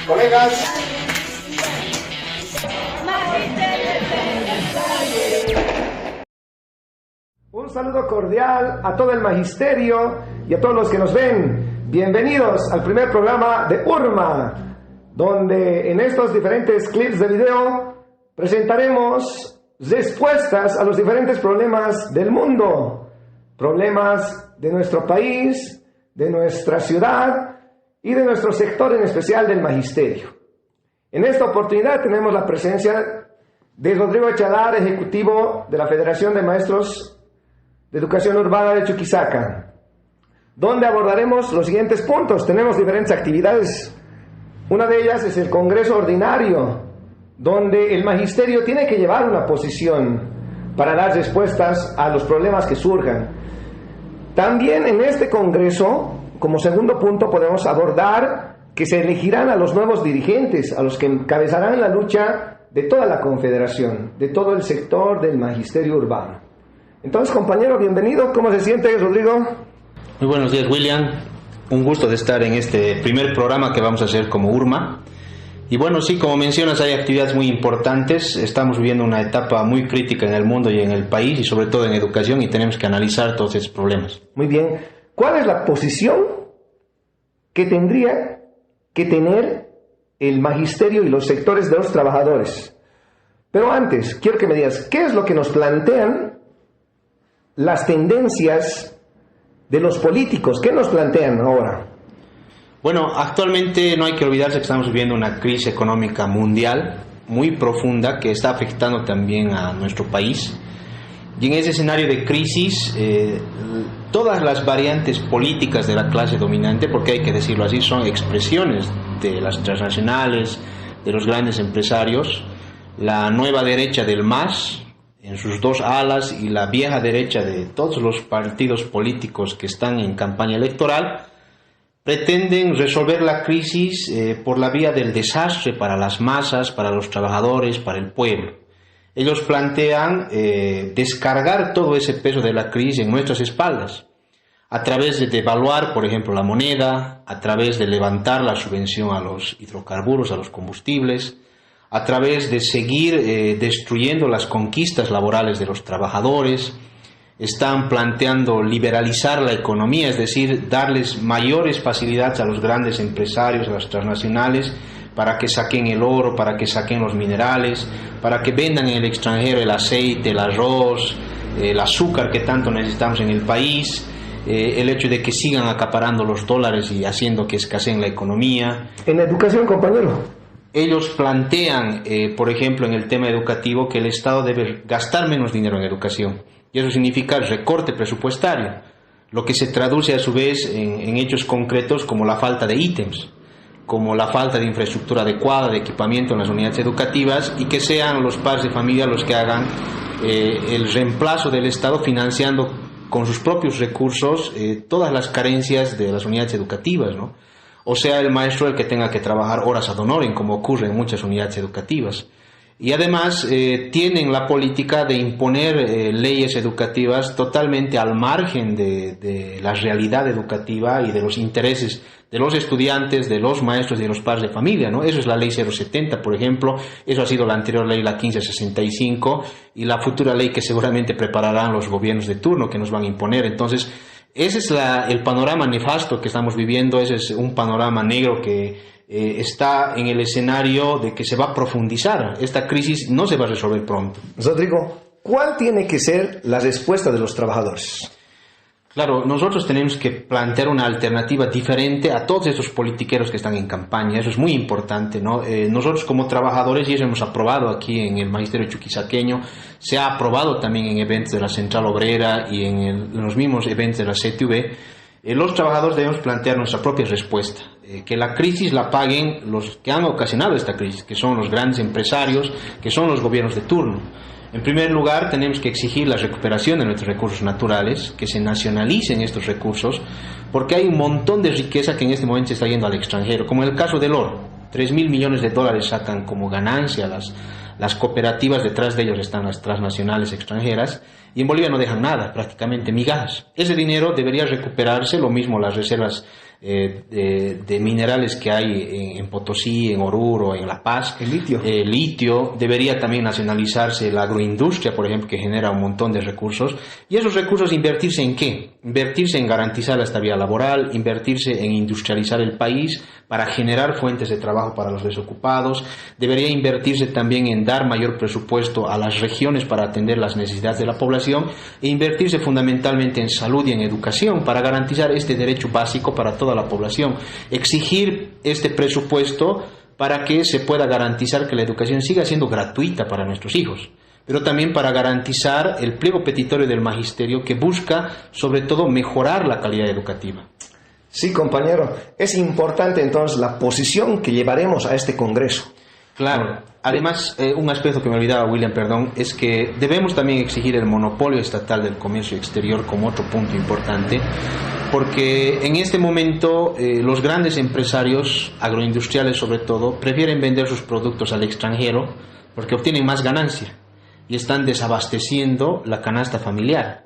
Colegas, un saludo cordial a todo el magisterio y a todos los que nos ven. Bienvenidos al primer programa de URMA, donde en estos diferentes clips de video presentaremos respuestas a los diferentes problemas del mundo, problemas de nuestro país, de nuestra ciudad y de nuestro sector, en especial del magisterio. En esta oportunidad tenemos la presencia de Rodrigo Echalar, ejecutivo de la Federación de Maestros de Educación Urbana de Chuquisaca, donde abordaremos los siguientes puntos. Tenemos diferentes actividades. Una de ellas es el Congreso Ordinario, donde el magisterio tiene que llevar una posición para dar respuestas a los problemas que surjan. También en este Congreso, como segundo punto, podemos abordar que se elegirán a los nuevos dirigentes, a los que encabezarán la lucha de toda la confederación, de todo el sector del magisterio urbano. Entonces, compañero, bienvenido. ¿Cómo se siente, Rodrigo? Muy buenos días, William. Un gusto de estar en este primer programa que vamos a hacer como URMA. Y bueno, sí, como mencionas, hay actividades muy importantes. Estamos viviendo una etapa muy crítica en el mundo y en el país, y sobre todo en educación, y tenemos que analizar todos esos problemas. Muy bien. ¿Cuál es la posición que tendría que tener el magisterio y los sectores de los trabajadores? Pero antes, quiero que me digas, ¿qué es lo que nos plantean las tendencias de los políticos? ¿Qué nos plantean ahora? Bueno, actualmente no hay que olvidarse que estamos viviendo una crisis económica mundial muy profunda que está afectando también a nuestro país. Y en ese escenario de crisis, todas las variantes políticas de la clase dominante, porque hay que decirlo así, son expresiones de las transnacionales, de los grandes empresarios, la nueva derecha del MAS, en sus dos alas, y la vieja derecha de todos los partidos políticos que están en campaña electoral, pretenden resolver la crisis por la vía del desastre para las masas, para los trabajadores, para el pueblo. Ellos plantean descargar todo ese peso de la crisis en nuestras espaldas, a través de devaluar, por ejemplo, la moneda, a través de levantar la subvención a los hidrocarburos, a los combustibles, a través de seguir destruyendo las conquistas laborales de los trabajadores. Están planteando liberalizar la economía, es decir, darles mayores facilidades a los grandes empresarios, a las transnacionales, para que saquen el oro, para que saquen los minerales, para que vendan en el extranjero el aceite, el arroz, el azúcar que tanto necesitamos en el país, el hecho de que sigan acaparando los dólares y haciendo que escaseen la economía. En educación, compañero, ellos plantean, por ejemplo, en el tema educativo, que el Estado debe gastar menos dinero en educación, y eso significa el recorte presupuestario, lo que se traduce a su vez en hechos concretos como la falta de ítems, como la falta de infraestructura adecuada, de equipamiento en las unidades educativas, y que sean los padres de familia los que hagan el reemplazo del Estado, financiando con sus propios recursos todas las carencias de las unidades educativas, ¿no? O sea, el maestro el que tenga que trabajar horas ad honorem, como ocurre en muchas unidades educativas. Y además tienen la política de imponer leyes educativas totalmente al margen de la realidad educativa y de los intereses de los estudiantes, de los maestros y de los padres de familia, ¿no? Eso es la ley 070, por ejemplo. Eso ha sido la anterior ley, la 1565, y la futura ley que seguramente prepararán los gobiernos de turno que nos van a imponer. Entonces, ese es el panorama nefasto que estamos viviendo. Ese es un panorama negro que está en el escenario de que se va a profundizar. Esta crisis no se va a resolver pronto. Rodrigo, ¿cuál tiene que ser la respuesta de los trabajadores? Claro, nosotros tenemos que plantear una alternativa diferente a todos estos politiqueros que están en campaña. Eso es muy importante, ¿no? Nosotros como trabajadores, y eso hemos aprobado aquí en el magisterio chuquisaqueño, se ha aprobado también en eventos de la Central Obrera y en los mismos eventos de la CTV, los trabajadores debemos plantear nuestra propia respuesta, que la crisis la paguen los que han ocasionado esta crisis, que son los grandes empresarios, que son los gobiernos de turno. En primer lugar, tenemos que exigir la recuperación de nuestros recursos naturales, que se nacionalicen estos recursos, porque hay un montón de riqueza que en este momento se está yendo al extranjero, como en el caso del oro. 3.000 millones de dólares sacan como ganancia las cooperativas, detrás de ellos están las transnacionales extranjeras, y en Bolivia no dejan nada, prácticamente migajas. Ese dinero debería recuperarse, lo mismo las reservas de minerales que hay en Potosí, en Oruro, en La Paz. El litio. Litio. Debería también nacionalizarse la agroindustria, por ejemplo, que genera un montón de recursos. Y esos recursos, ¿invertirse en qué? Invertirse en garantizar la estabilidad laboral, invertirse en industrializar el país para generar fuentes de trabajo para los desocupados. Debería invertirse también en dar mayor presupuesto a las regiones para atender las necesidades de la población e invertirse fundamentalmente en salud y en educación para garantizar este derecho básico para toda la población. Exigir este presupuesto para que se pueda garantizar que la educación siga siendo gratuita para nuestros hijos, pero también para garantizar el pliego petitorio del magisterio que busca sobre todo mejorar la calidad educativa. Sí, compañero, es importante entonces la posición que llevaremos a este Congreso. Claro, además un aspecto que me olvidaba, William, perdón, es que debemos también exigir el monopolio estatal del comercio exterior como otro punto importante, porque en este momento los grandes empresarios agroindustriales sobre todo prefieren vender sus productos al extranjero porque obtienen más ganancia y están desabasteciendo la canasta familiar.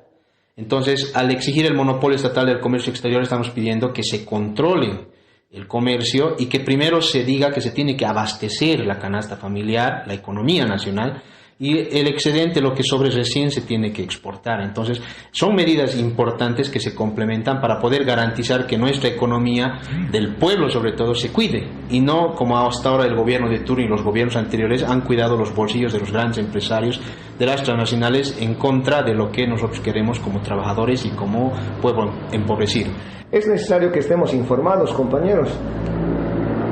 Entonces, al exigir el monopolio estatal del comercio exterior, estamos pidiendo que se controle el comercio y que primero se diga que se tiene que abastecer la canasta familiar, la economía nacional, y el excedente, lo que sobre recién, se tiene que exportar. Entonces, son medidas importantes que se complementan para poder garantizar que nuestra economía del pueblo, sobre todo, se cuide, y no como hasta ahora el gobierno de turno y los gobiernos anteriores han cuidado los bolsillos de los grandes empresarios, de las transnacionales, en contra de lo que nosotros queremos como trabajadores y como pueblo empobrecido. Es necesario que estemos informados, compañeros.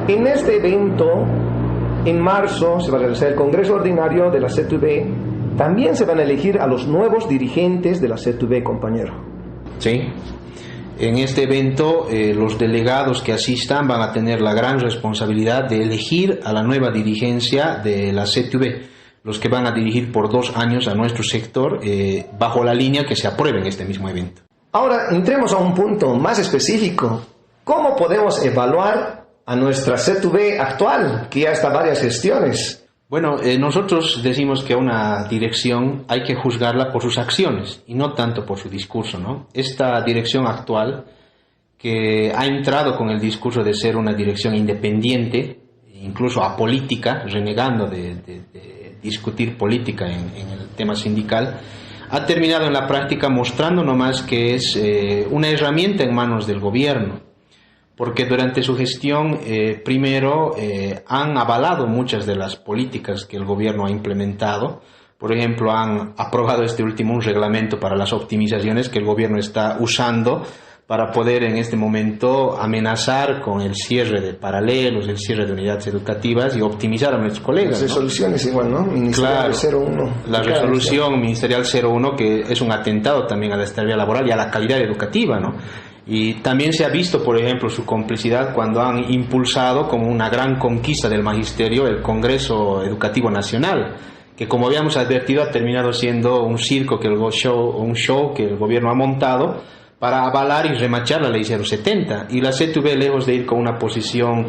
En este evento, en marzo, se va a realizar el Congreso Ordinario de la CTV. También se van a elegir a los nuevos dirigentes de la CTV, compañero. Sí. En este evento, los delegados que asistan van a tener la gran responsabilidad de elegir a la nueva dirigencia de la CTV, los que van a dirigir por 2 años a nuestro sector, bajo la línea que se apruebe en este mismo evento. Ahora, entremos a un punto más específico. ¿Cómo podemos evaluar a nuestra CTV actual, que ya está varias gestiones? Bueno, nosotros decimos que a una dirección hay que juzgarla por sus acciones y no tanto por su discurso, ¿no? Esta dirección actual, que ha entrado con el discurso de ser una dirección independiente, incluso apolítica, renegando de discutir política en el tema sindical, ha terminado en la práctica mostrando nomás que es una herramienta en manos del gobierno, porque durante su gestión primero han avalado muchas de las políticas que el gobierno ha implementado. Por ejemplo, han aprobado este último un reglamento para las optimizaciones que el gobierno está usando para poder en este momento amenazar con el cierre de paralelos, el cierre de unidades educativas y optimizar a nuestros colegas. Las resoluciones, ¿no? Igual, ¿no? Ministerial, claro, 01. La resolución ministerial 01, que es un atentado también a la estabilidad laboral y a la calidad educativa, ¿no? Y también se ha visto, por ejemplo, su complicidad cuando han impulsado como una gran conquista del magisterio el Congreso Educativo Nacional, que, como habíamos advertido, ha terminado siendo un circo, un show que el gobierno ha montado para avalar y remachar la ley 070. Y la CTV, lejos de ir con una posición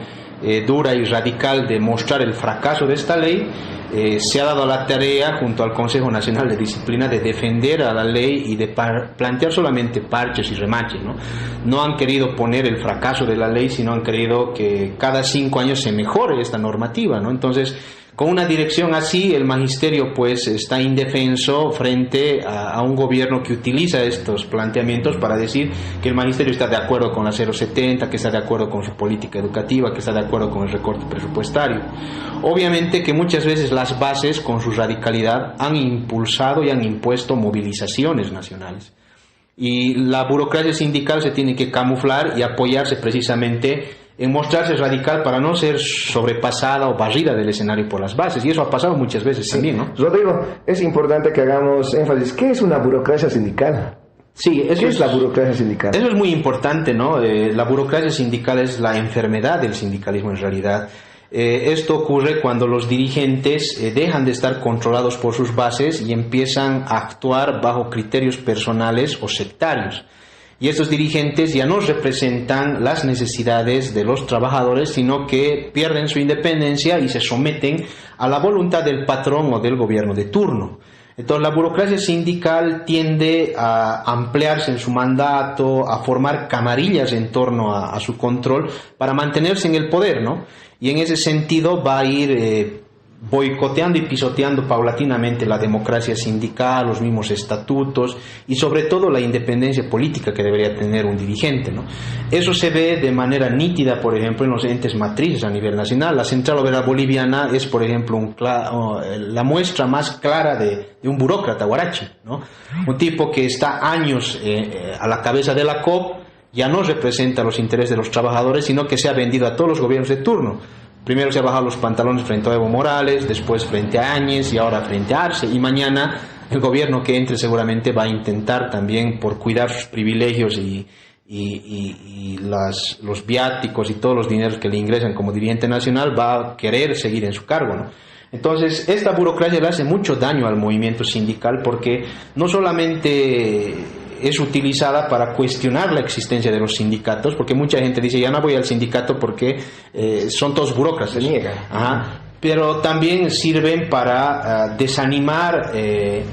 dura y radical de mostrar el fracaso de esta ley, se ha dado a la tarea, junto al Consejo Nacional de Disciplina, de defender a la ley y de plantear solamente parches y remaches, ¿no? No han querido poner el fracaso de la ley, sino han querido que cada 5 años se mejore esta normativa, ¿no? Entonces, con una dirección así, el magisterio pues está indefenso frente a un gobierno que utiliza estos planteamientos para decir que el magisterio está de acuerdo con la 070, que está de acuerdo con su política educativa, que está de acuerdo con el recorte presupuestario. Obviamente que muchas veces las bases, con su radicalidad, han impulsado y han impuesto movilizaciones nacionales. Y la burocracia sindical se tiene que camuflar y apoyarse precisamente en mostrarse radical para no ser sobrepasada o barrida del escenario por las bases, y eso ha pasado muchas veces también, ¿no? Rodrigo, es importante que hagamos énfasis. ¿Qué es una burocracia sindical? Sí, ¿Qué es la burocracia sindical? Eso es muy importante, ¿no? La burocracia sindical es la enfermedad del sindicalismo en realidad. Esto ocurre cuando los dirigentes dejan de estar controlados por sus bases y empiezan a actuar bajo criterios personales o sectarios. Y estos dirigentes ya no representan las necesidades de los trabajadores, sino que pierden su independencia y se someten a la voluntad del patrón o del gobierno de turno. Entonces la burocracia sindical tiende a ampliarse en su mandato, a formar camarillas en torno a su control para mantenerse en el poder, ¿no? Y en ese sentido va a ir boicoteando y pisoteando paulatinamente la democracia sindical, los mismos estatutos y sobre todo la independencia política que debería tener un dirigente, ¿no? Eso se ve de manera nítida, por ejemplo, en los entes matrices a nivel nacional. La Central Obrera Boliviana es, por ejemplo, la muestra más clara de un burócrata huarache, ¿no? Un tipo que está años a la cabeza de la COP, ya no representa los intereses de los trabajadores, sino que se ha vendido a todos los gobiernos de turno. Primero se ha bajado los pantalones frente a Evo Morales, después frente a Áñez y ahora frente a Arce. Y mañana el gobierno que entre seguramente va a intentar también, por cuidar sus privilegios y los viáticos y todos los dineros que le ingresan como dirigente nacional, va a querer seguir en su cargo, ¿no? Entonces, esta burocracia le hace mucho daño al movimiento sindical porque no solamente es utilizada para cuestionar la existencia de los sindicatos, porque mucha gente dice, ya no voy al sindicato porque son todos burócratas. Se niegan. Ajá. Pero también sirven para desanimar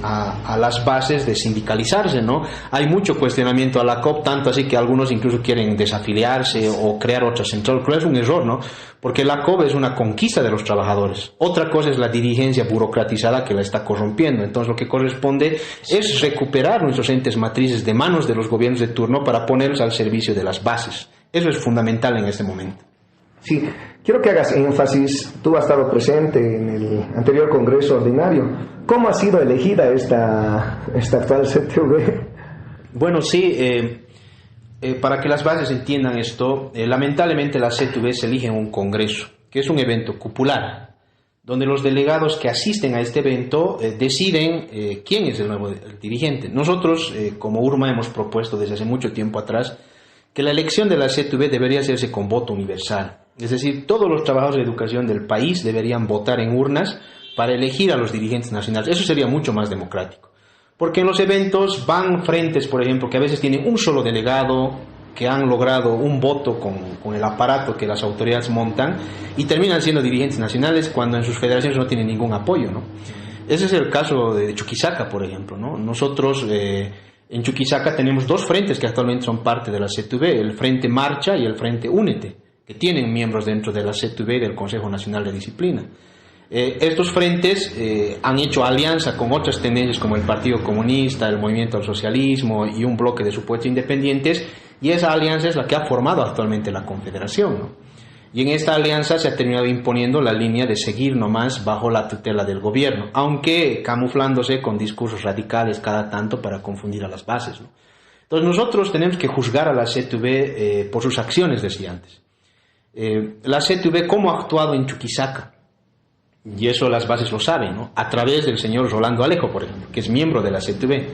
a las bases de sindicalizarse, ¿no? Hay mucho cuestionamiento a la COP, tanto así que algunos incluso quieren desafiliarse o crear otra central, pero es un error, ¿no? Porque la COP es una conquista de los trabajadores. Otra cosa es la dirigencia burocratizada que la está corrompiendo. Entonces lo que corresponde es recuperar nuestros entes matrices de manos de los gobiernos de turno para ponerlos al servicio de las bases. Eso es fundamental en este momento. Sí, quiero que hagas énfasis, tú has estado presente en el anterior Congreso Ordinario. ¿Cómo ha sido elegida esta actual CTV? Bueno, sí, para que las bases entiendan esto, lamentablemente la CTV se elige en un Congreso, que es un evento cupular, donde los delegados que asisten a este evento deciden quién es el nuevo dirigente. Nosotros, como URMA, hemos propuesto desde hace mucho tiempo atrás que la elección de la CTV debería hacerse con voto universal. Es decir, todos los trabajadores de educación del país deberían votar en urnas para elegir a los dirigentes nacionales. Eso sería mucho más democrático. Porque en los eventos van frentes, por ejemplo, que a veces tienen un solo delegado, que han logrado un voto con el aparato que las autoridades montan y terminan siendo dirigentes nacionales cuando en sus federaciones no tienen ningún apoyo, ¿no? Ese es el caso de Chuquisaca, por ejemplo, ¿no? Nosotros en Chuquisaca tenemos dos frentes que actualmente son parte de la CTV, el Frente Marcha y el Frente Únete, que tienen miembros dentro de la CTV y del Consejo Nacional de Disciplina. Estos frentes han hecho alianza con otras tendencias como el Partido Comunista, el Movimiento al Socialismo y un bloque de supuestos independientes, y esa alianza es la que ha formado actualmente la Confederación, ¿no? Y en esta alianza se ha terminado imponiendo la línea de seguir nomás bajo la tutela del gobierno, aunque camuflándose con discursos radicales cada tanto para confundir a las bases, ¿no? Entonces nosotros tenemos que juzgar a la CTV por sus acciones, decía antes. La CTV, ¿cómo ha actuado en Chuquisaca? Y eso las bases lo saben, ¿no? A través del señor Rolando Alejo, por ejemplo, que es miembro de la CTV.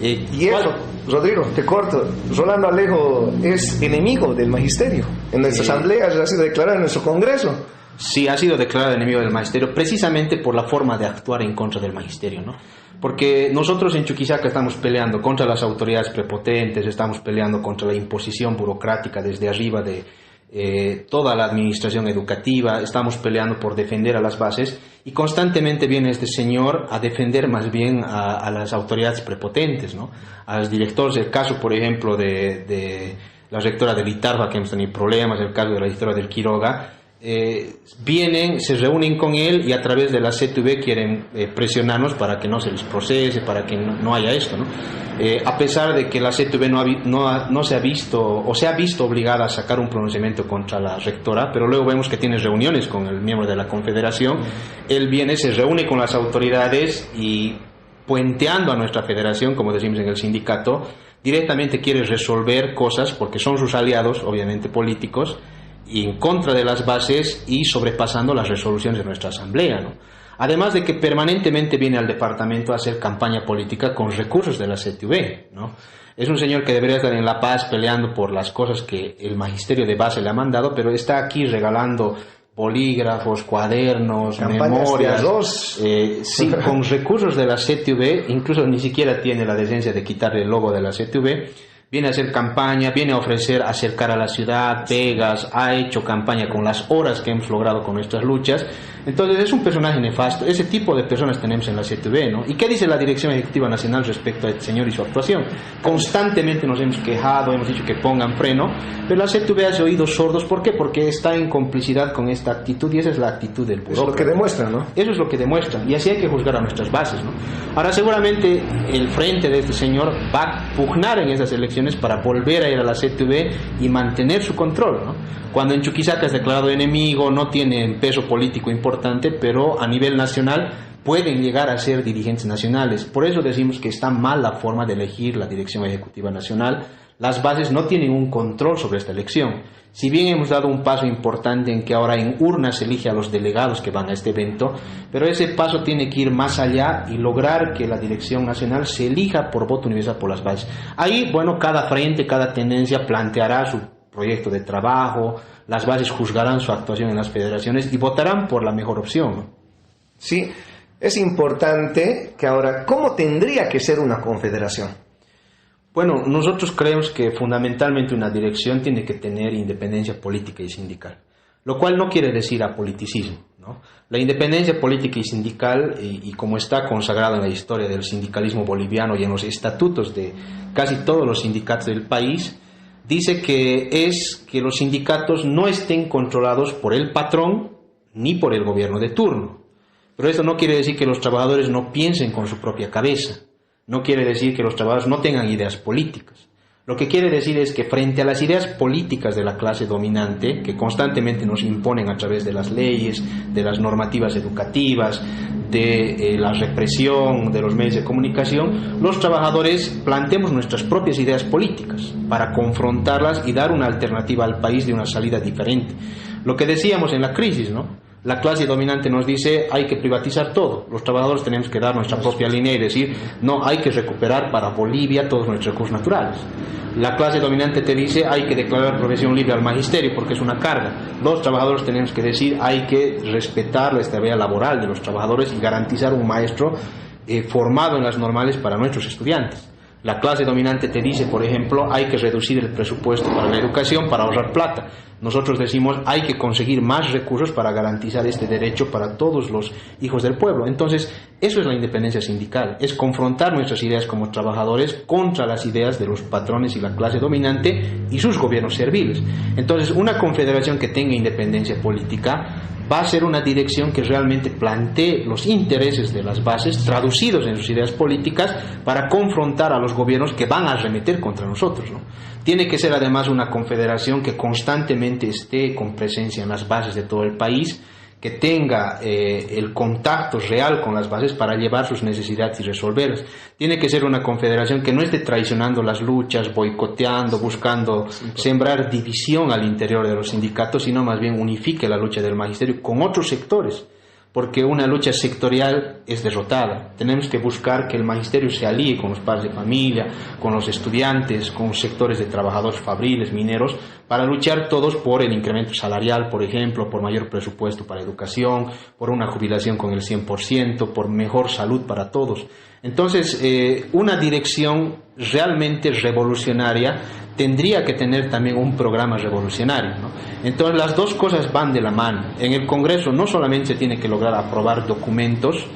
Y eso, Rodrigo, te corto. Rolando Alejo es enemigo del magisterio. En nuestra asamblea ha sido declarado en nuestro Congreso. Sí, ha sido declarado enemigo del magisterio precisamente por la forma de actuar en contra del magisterio, ¿no? Porque nosotros en Chuquisaca estamos peleando contra las autoridades prepotentes, estamos peleando contra la imposición burocrática desde arriba de toda la administración educativa, estamos peleando por defender a las bases y constantemente viene este señor a defender más bien a las autoridades prepotentes, ¿no? A los directores, el caso por ejemplo de la rectora del Itarba, que hemos tenido problemas, el caso de la rectora del Quiroga, vienen, se reúnen con él y a través de la CTV quieren presionarnos para que no se les procese, para que no haya esto, ¿no? A pesar de que la CTV no se ha visto o se ha visto obligada a sacar un pronunciamiento contra la rectora, pero luego vemos que tiene reuniones con el miembro de la Confederación. Él viene, se reúne con las autoridades y puenteando a nuestra federación, como decimos en el sindicato, directamente quiere resolver cosas porque son sus aliados, obviamente políticos, y en contra de las bases y sobrepasando las resoluciones de nuestra asamblea, ¿no? Además de que permanentemente viene al departamento a hacer campaña política con recursos de la CTV, ¿no? Es un señor que debería estar en La Paz peleando por las cosas que el magisterio de base le ha mandado, pero está aquí regalando bolígrafos, cuadernos, memorias, sí, con recursos de la CTV, incluso ni siquiera tiene la decencia de quitarle el logo de la CTV. viene a hacer campaña, viene a ofrecer acercar a la ciudad, pegas, ha hecho campaña con las horas que hemos logrado con nuestras luchas. Entonces es un personaje nefasto. Ese tipo de personas tenemos en la CTV, ¿no? ¿Y qué dice la Dirección Ejecutiva Nacional respecto a este señor y su actuación? Constantemente nos hemos quejado, hemos dicho que pongan freno, pero la CTV hace oídos sordos. ¿Por qué? Porque está en complicidad con esta actitud, y esa es la actitud del burócrata. Eso es lo que demuestra, ¿no? Eso es lo que demuestra, y así hay que juzgar a nuestras bases, ¿no? Ahora, seguramente el frente de este señor va a pugnar en esas elecciones para volver a ir a la CTV y mantener su control, ¿no? Cuando en Chuquisaca es declarado enemigo, no tiene peso político importante, pero a nivel nacional pueden llegar a ser dirigentes nacionales. Por eso decimos que está mal la forma de elegir la Dirección Ejecutiva Nacional. Las bases no tienen un control sobre esta elección. Si bien hemos dado un paso importante en que ahora en urnas se elige a los delegados que van a este evento, pero ese paso tiene que ir más allá y lograr que la Dirección Nacional se elija por voto universal por las bases. Ahí, bueno, cada frente, cada tendencia planteará su proyecto de trabajo, las bases juzgarán su actuación en las federaciones y votarán por la mejor opción, ¿no? Sí, es importante que ahora, ¿cómo tendría que ser una confederación? Bueno, nosotros creemos que fundamentalmente una dirección tiene que tener independencia política y sindical, lo cual no quiere decir apoliticismo, ¿no? La independencia política y sindical, y como está consagrado en la historia del sindicalismo boliviano y en los estatutos de casi todos los sindicatos del país, dice que es que los sindicatos no estén controlados por el patrón ni por el gobierno de turno. Pero esto no quiere decir que los trabajadores no piensen con su propia cabeza. No quiere decir que los trabajadores no tengan ideas políticas. Lo que quiere decir es que frente a las ideas políticas de la clase dominante, que constantemente nos imponen a través de las leyes, de las normativas educativas, de la represión, de los medios de comunicación, los trabajadores planteemos nuestras propias ideas políticas para confrontarlas y dar una alternativa al país de una salida diferente. Lo que decíamos en la crisis, ¿no? La clase dominante nos dice hay que privatizar todo. Los trabajadores tenemos que dar nuestra propia línea y decir no, hay que recuperar para Bolivia todos nuestros recursos naturales. La clase dominante te dice hay que declarar profesión libre al magisterio porque es una carga. Los trabajadores tenemos que decir hay que respetar la estabilidad laboral de los trabajadores y garantizar un maestro formado en las normales para nuestros estudiantes. La clase dominante te dice, por ejemplo, hay que reducir el presupuesto para la educación para ahorrar plata. Nosotros decimos, hay que conseguir más recursos para garantizar este derecho para todos los hijos del pueblo. Entonces, eso es la independencia sindical, es confrontar nuestras ideas como trabajadores contra las ideas de los patrones y la clase dominante y sus gobiernos serviles. Entonces, una confederación que tenga independencia política va a ser una dirección que realmente plantee los intereses de las bases traducidos en sus ideas políticas para confrontar a los gobiernos que van a arremeter contra nosotros, ¿no? Tiene que ser además una confederación que constantemente esté con presencia en las bases de todo el país, que tenga el contacto real con las bases para llevar sus necesidades y resolverlas. Tiene que ser una confederación que no esté traicionando las luchas, boicoteando, buscando sembrar división al interior de los sindicatos, sino más bien unifique la lucha del magisterio con otros sectores, porque una lucha sectorial es derrotada. Tenemos que buscar que el magisterio se alíe con los padres de familia, con los estudiantes, con sectores de trabajadores fabriles, mineros, para luchar todos por el incremento salarial, por ejemplo, por mayor presupuesto para educación, por una jubilación con el 100%, por mejor salud para todos. Entonces, una dirección realmente revolucionaria tendría que tener también un programa revolucionario, ¿no? Entonces, las dos cosas van de la mano. En el Congreso no solamente se tiene que lograr aprobar documentos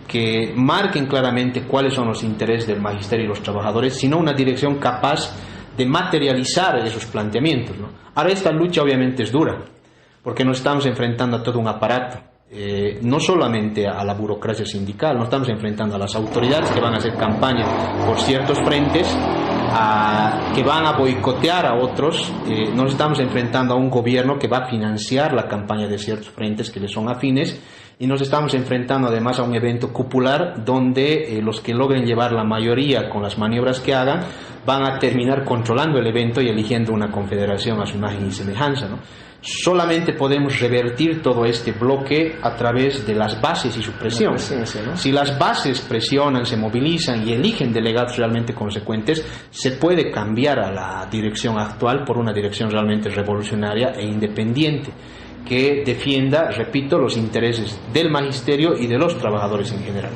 que marquen claramente cuáles son los intereses del magisterio y los trabajadores, sino una dirección capaz de materializar esos planteamientos, ¿no? Ahora, esta lucha obviamente es dura, porque nos estamos enfrentando a todo un aparato. No solamente a la burocracia sindical, nos estamos enfrentando a las autoridades que van a hacer campaña por ciertos frentes, que van a boicotear a otros, nos estamos enfrentando a un gobierno que va a financiar la campaña de ciertos frentes que le son afines, y nos estamos enfrentando además a un evento cupular donde los que logren llevar la mayoría con las maniobras que hagan van a terminar controlando el evento y eligiendo una confederación a su imagen y semejanza, ¿no? Solamente podemos revertir todo este bloque a través de las bases y su presión, ¿no? Si las bases presionan, se movilizan y eligen delegados realmente consecuentes, se puede cambiar a la dirección actual por una dirección realmente revolucionaria e independiente, que defienda, repito, los intereses del magisterio y de los trabajadores en general.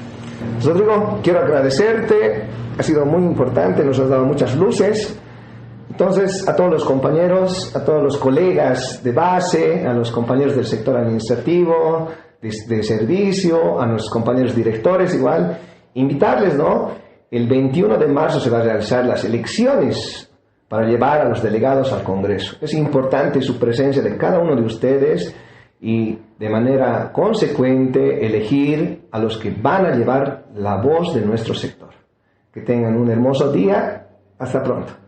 Rodrigo, quiero agradecerte, ha sido muy importante, nos has dado muchas luces Entonces, a todos los compañeros, a todos los colegas de base, a los compañeros del sector administrativo, de servicio, a nuestros compañeros directores igual, invitarles, ¿no? El 21 de marzo se van a realizar las elecciones para llevar a los delegados al Congreso. Es importante su presencia de cada uno de ustedes y de manera consecuente elegir a los que van a llevar la voz de nuestro sector. Que tengan un hermoso día. Hasta pronto.